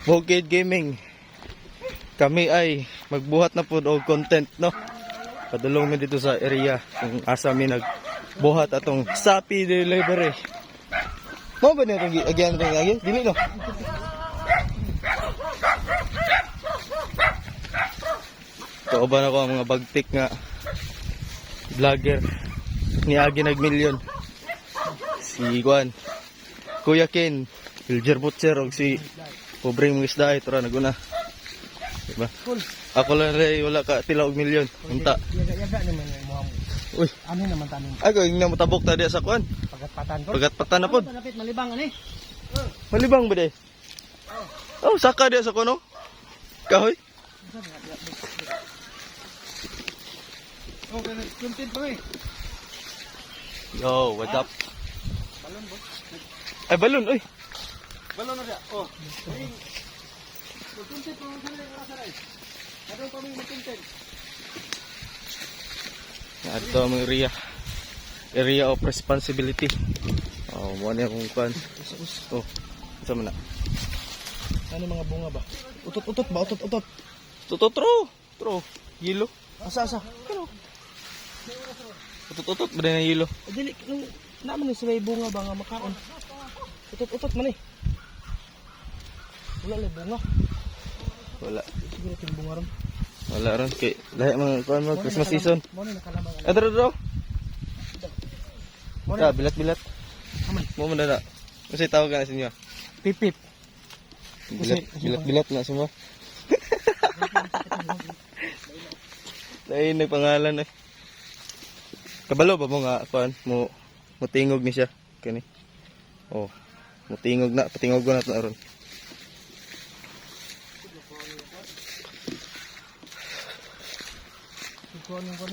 Bukid Gaming. Kami ay magbuhat na po og content, no? Padulong mi dito sa area kung asa mi nagbuhat atong Shopee delivery. Mo ba niyo itong agyan itong agyan? Dili, no? Kauban ako ang mga bagtik nga vlogger. Niagi nag-million. Si Juan, Kuya Ken, Pilger Butcher, o si Pobreng mga isda, ito ra naguna. Diba? Ako lang rin, wala ka tila og milyon. Unta. Yaga-yaga naman yung muha mo. Uy. Ano naman tanong? Ay, kung yung namutabok na diya sa kuan. Pagat-patan ko? Pagat-patan na po. Malapit, malibang ani. Malibang ba de? Oh, saka diya sa kuan, no? Kahoy? Oh, content pa eh. Yo, what's up? Balon bo. Ay, balon, uy. Balon na siya. Oh. Content pa mga saray. Kadong pa may content. Ito ang area. Area of responsibility. Oh, mo na akong kuan. Oh, isa man na. Ano mga bunga ba? Utot-utot ba? Utot-utot. Tro. Yelo. Asa-asa. Ano? Utot ba na yelo? Dili, naman ni sila bunga ba nga makaon? Utot-utot man eh. Wala lang bunga. Wala. Siguro yung bunga ron. Wala ron kay lahi mga kuan mo Christmas season. Mo na nakalamang. Adro. Mo Ta na. bilat. Aman. Mo man na. Kasi tawag ka na sa inyo. Pipip. Bilat na sumo. Dahil nagpangalan eh. Kabalo ba mo nga kuan mo tingog ni siya kani. Oh. Mo tingog na, patingog ko na to aron. Kuan yung kuan.